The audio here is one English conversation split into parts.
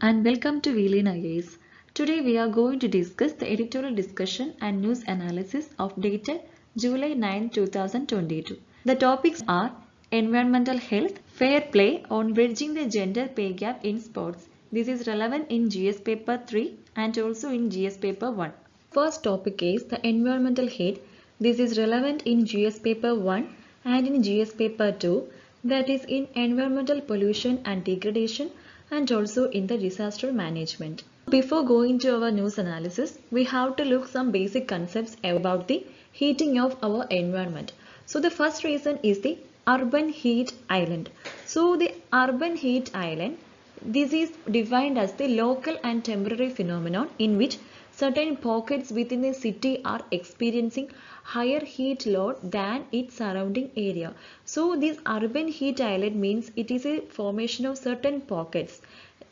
and welcome to dailynewsanalysis. Today we are going to discuss the editorial discussion and news analysis of dated July 9, 2022. The topics are environmental health, fair play on bridging the gender pay gap in sports. This is relevant in GS paper 3 and also in GS paper 1. First topic is the environmental health. This is relevant in GS paper 1 and in GS paper 2, that is in environmental pollution and degradation and also in the disaster management. Before going to our news analysis, we have to look some basic concepts about the heating of our environment. So the first reason is the urban heat island. So the urban heat island, this is defined as the local and temporary phenomenon in which certain pockets within a city are experiencing higher heat load than its surrounding area. So this urban heat island means it is a formation of certain pockets.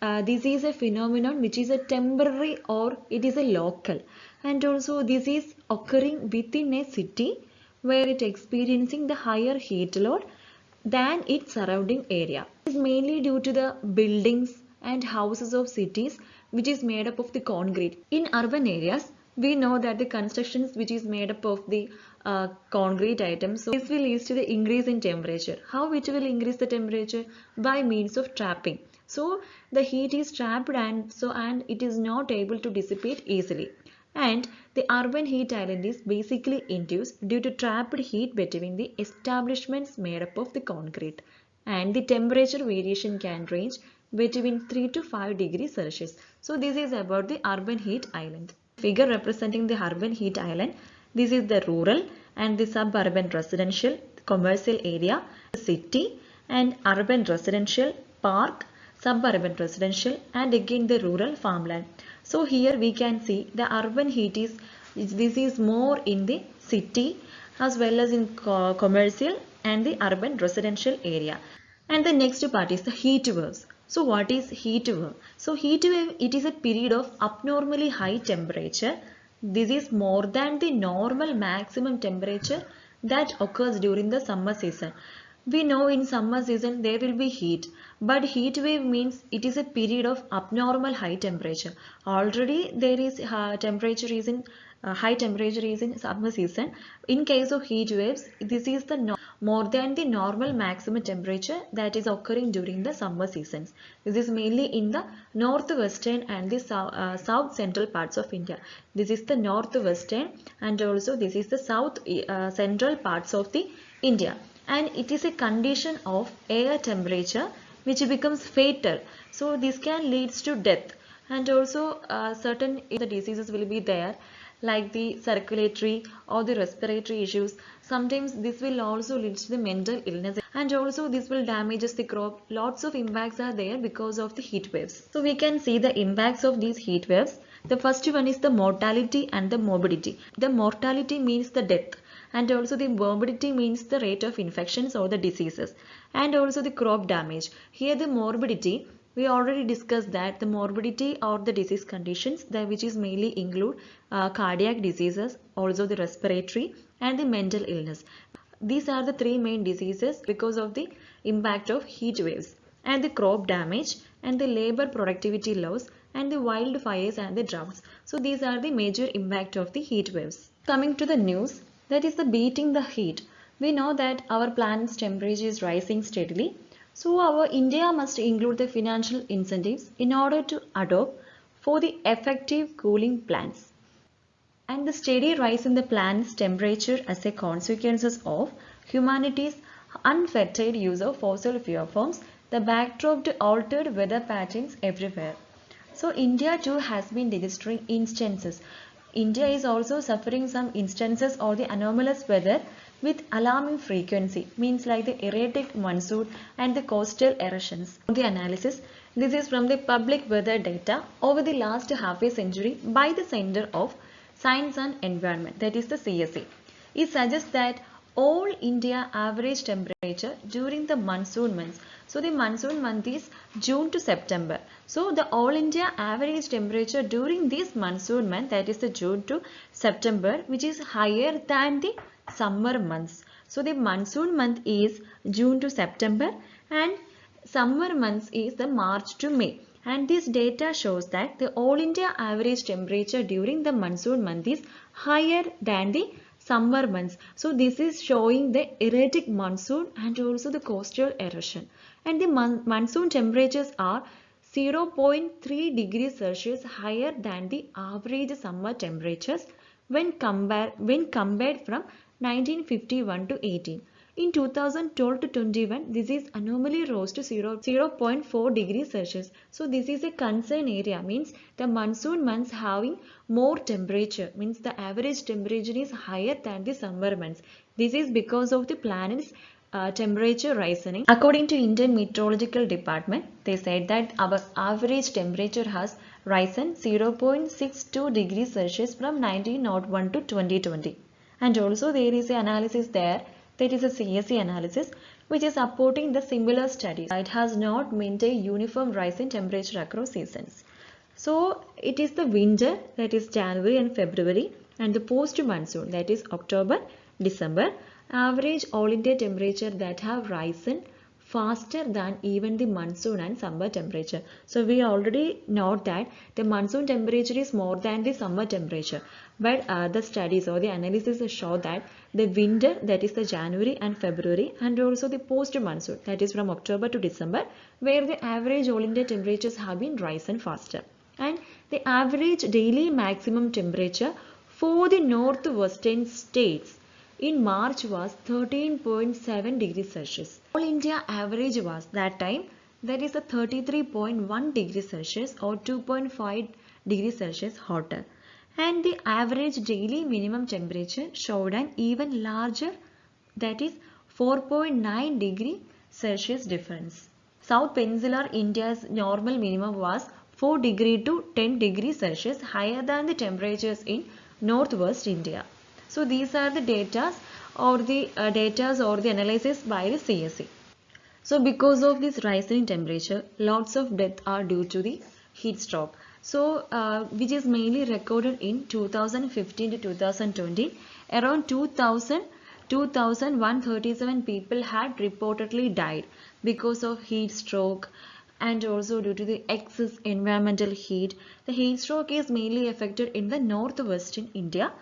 This is a phenomenon which is a temporary or it is a local, and also this is occurring within a city where it experiencing the higher heat load than its surrounding area. It is mainly due to the buildings and houses of cities which is made up of the concrete. In urban areas, we know that the constructions which is made up of the concrete items, so this will lead to the increase in temperature. How it will increase the temperature? By means of trapping. So the heat is trapped and it is not able to dissipate easily. And the urban heat island is basically induced due to trapped heat between the establishments made up of the concrete. And the temperature variation can range between 3 to 5 degrees Celsius. So this is about the urban heat island. Figure representing the urban heat island. This is the rural and the suburban residential, commercial area, city and urban residential, park, suburban residential and again the rural farmland. So here we can see the urban heat this is more in the city as well as in commercial and the urban residential area. And the next part is the heat waves. So what is heat wave? So heat wave, it is a period of abnormally high temperature. This is more than the normal maximum temperature that occurs during the summer season. We know in summer season there will be heat, but heat wave means it is a period of abnormal high temperature. Already there is high temperature is in summer season. In case of heat waves, this is the more than the normal maximum temperature that is occurring during the summer seasons. This is mainly in the northwestern and the south central parts of India. This is the northwestern and also this is the south central parts of the India. And it is a condition of air temperature which becomes fatal. So this can lead to death, and also certain the diseases will be there like the circulatory or the respiratory issues. Sometimes this will also lead to the mental illness, and also this will damage the crop. Lots of impacts are there because of the heat waves. So we can see the impacts of these heat waves. The first one is the mortality and the morbidity. The mortality means the death, and also the morbidity means the rate of infections or the diseases, and also the crop damage. Here the morbidity, we already discussed that the morbidity or the disease conditions which is mainly include cardiac diseases, also the respiratory and the mental illness. These are the three main diseases because of the impact of heat waves. And the crop damage and the labor productivity loss and the wildfires and the droughts. So these are the major impact of the heat waves. Coming to the news, that is the beating the heat. We know that our planet's temperature is rising steadily. So our India must include the financial incentives in order to adopt for the effective cooling plans. And the steady rise in the planet's temperature as a consequence of humanity's unfettered use of fossil fuel forms, the backdrop to altered weather patterns everywhere. So India too has been registering instances. India is also suffering some instances of the anomalous weather with alarming frequency, means like the erratic monsoon and the coastal erosions. The analysis, this is from the public weather data over the last half a century by the Center of Science and Environment, that is the CSE. It suggests that all India average temperature during the monsoon months. So the monsoon month is June to September. So the all India average temperature during this monsoon month, that is the June to September, which is higher than the summer months. So the monsoon month is June to September and summer months is the March to May. And this data shows that the all India average temperature during the monsoon month is higher than the summer months. So this is showing the erratic monsoon and also the coastal erosion. And the monsoon temperatures are 0.3 degrees Celsius higher than the average summer temperatures when compared from 1951 to 18. In 2012 to 21, this is anomaly rose to 0.4 degrees Celsius. So this is a concern area, means the monsoon months having more temperature, means the average temperature is higher than the summer months. This is because of the planet's temperature rising. According to Indian Meteorological Department, they said that our average temperature has risen 0.62 degrees Celsius from 1901 to 2020. And also there is an analysis there, that is a CSE analysis, which is supporting the similar studies. It has not maintained uniform rise in temperature across seasons. So it is the winter, that is January and February, and the post monsoon, that is October, December, average all India temperature that have risen faster than even the monsoon and summer temperature. So we already know that the monsoon temperature is more than the summer temperature, but the studies or the analysis show that the winter, that is the January and February, and also the post monsoon, that is from October to December, where the average all India temperatures have been risen faster. And the average daily maximum temperature for the northwestern states in March was 13.7 degrees Celsius. All India average was that time, that is a 33.1 degrees Celsius or 2.5 degrees Celsius hotter. And the average daily minimum temperature showed an even larger, that is 4.9 degree Celsius difference. South Peninsular India's normal minimum was 4 degree to 10 degrees Celsius higher than the temperatures in northwest India. So these are the data or the analysis by the CSE. So because of this rising temperature, lots of deaths are due to the heat stroke. So which is mainly recorded in 2015 to 2020. Around 2,137 people had reportedly died because of heat stroke and also due to the excess environmental heat. The heat stroke is mainly affected in the northwestern India.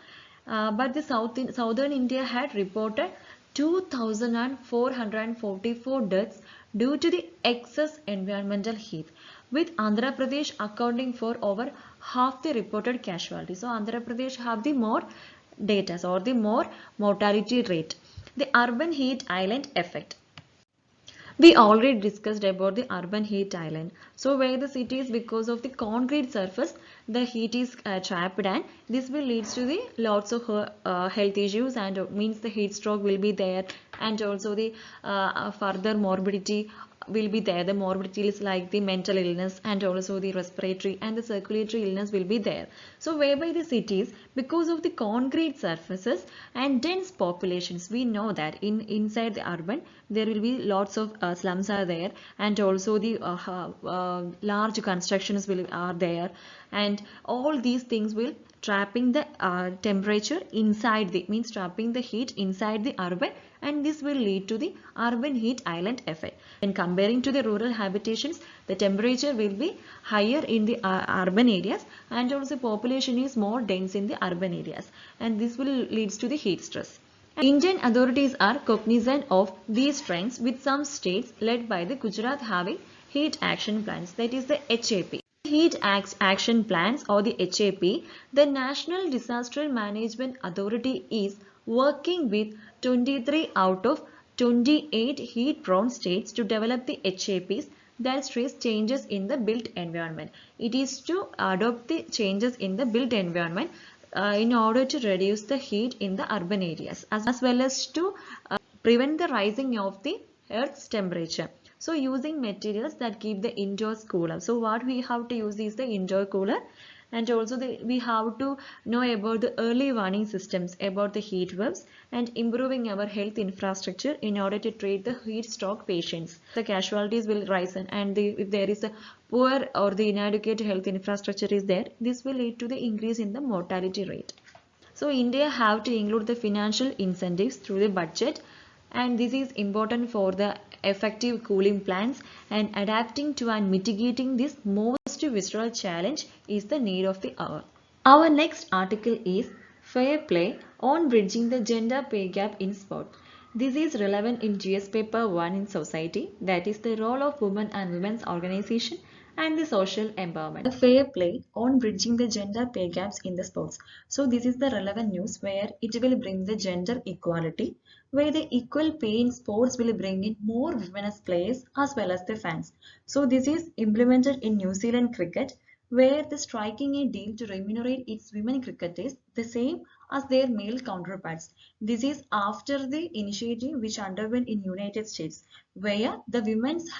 But the southern India had reported 2,444 deaths due to the excess environmental heat, with Andhra Pradesh accounting for over half the reported casualties. So Andhra Pradesh have the more data or the more mortality rate. The urban heat island effect. We already discussed about the urban heat island. So where the cities, because of the concrete surface, the heat is trapped, and this will lead to the lots of health issues, and means the heat stroke will be there, and also the further morbidity will be there. The morbidity is like the mental illness and also the respiratory and the circulatory illness will be there. So whereby the cities, because of the concrete surfaces and dense populations, we know that inside the urban there will be lots of slums are there, and also the large constructions are there, and all these things will trapping the temperature inside the, means trapping the heat inside the urban, and this will lead to the urban heat island effect. When comparing to the rural habitations, the temperature will be higher in the urban areas, and also population is more dense in the urban areas, and this will leads to the heat stress. Indian authorities are cognizant of these trends, with some states led by the Gujarat having heat action plans, that is the HAP. Heat action plans or the HAP, the National Disaster Management Authority is working with 23 out of 28 heat-prone states to develop the HAPs that stress changes in the built environment. It is to adopt the changes in the built environment in order to reduce the heat in the urban areas, as well as to prevent the rising of the Earth's temperature. So using materials that keep the indoors cooler. So what we have to use is the indoor cooler, and also we have to know about the early warning systems about the heat waves and improving our health infrastructure in order to treat the heat stroke patients. The casualties will rise, and if there is a poor or the inadequate health infrastructure is there, this will lead to the increase in the mortality rate. So India have to include the financial incentives through the budget, and this is important for the effective cooling plans, and adapting to and mitigating this most visceral challenge is the need of the hour. Our next article is Fair Play on Bridging the Gender Pay Gap in Sport. This is relevant in GS paper 1 in society, that is the role of women and women's organization and the social empowerment. The fair play on bridging the gender pay gaps in the sports. So this is the relevant news where it will bring the gender equality, where the equal pay in sports will bring in more women as players as well as the fans. So this is implemented in New Zealand cricket, where the striking a deal to remunerate its women cricketers the same as their male counterparts. This is after the initiative which underwent in United States, where the women's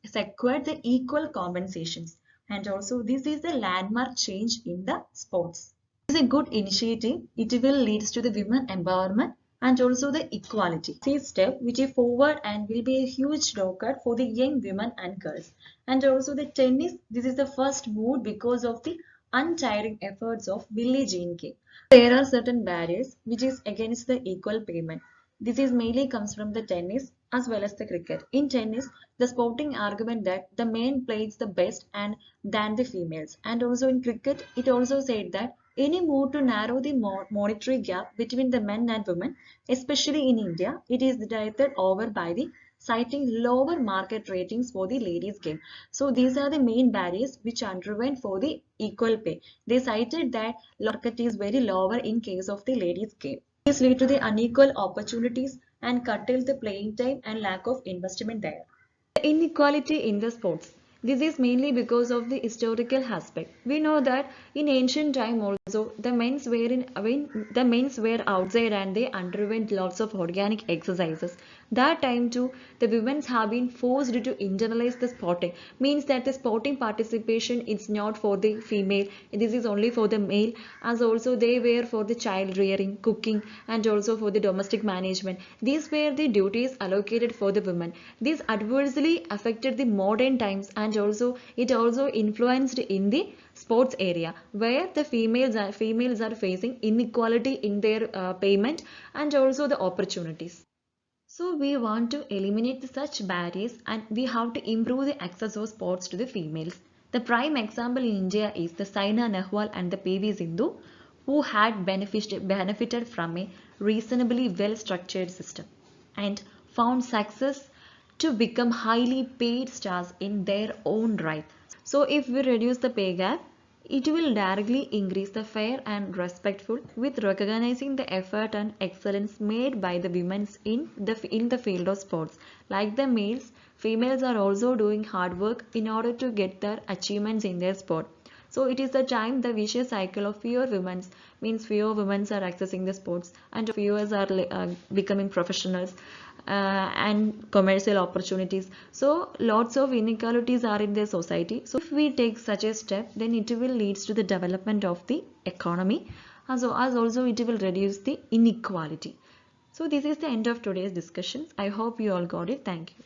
secured the equal compensations, and also this is a landmark change in the sports. It is a good initiative. It will lead to the women empowerment and also the equality. This step which is forward and will be a huge rocket for the young women and girls. And also the tennis, this is the first move because of the untiring efforts of Billie Jean King. There are certain barriers which is against the equal payment. This is mainly comes from the tennis as well as the cricket. In tennis, the sporting argument that the men plays the best and than the females. And also in cricket, it also said that any move to narrow the monetary gap between the men and women, especially in India, it is directed over by the citing lower market ratings for the ladies game. So these are the main barriers which underwent for the equal pay. They cited that market is very lower in case of the ladies game. This lead to the unequal opportunities and curtail the playing time and lack of investment there. The inequality in the sports. This is mainly because of the historical aspect. We know that in ancient time also the men's were outside and they underwent lots of organic exercises. That time too the women have been forced to internalize the sporting. Means that the sporting participation is not for the female. This is only for the male, as also they were for the child rearing, cooking and also for the domestic management. These were the duties allocated for the women. This adversely affected the modern times and also it also influenced in the sports area where the females are facing inequality in their payment and also the opportunities. So we want to eliminate such barriers and we have to improve the access of sports to the females. The prime example in India is the Saina Nehwal and the PV Sindhu, who had benefited from a reasonably well structured system and found success to become highly paid stars in their own right. So if we reduce the pay gap, it will directly increase the fair and respectful with recognizing the effort and excellence made by the women in the field of sports. Like the males, females are also doing hard work in order to get their achievements in their sport. So it is the time the vicious cycle of fewer women means fewer women are accessing the sports and fewer are becoming professionals and commercial opportunities. So lots of inequalities are in the society. So if we take such a step, then it will lead to the development of the economy as also it will reduce the inequality. So this is the end of today's discussions. I hope you all got it. Thank you.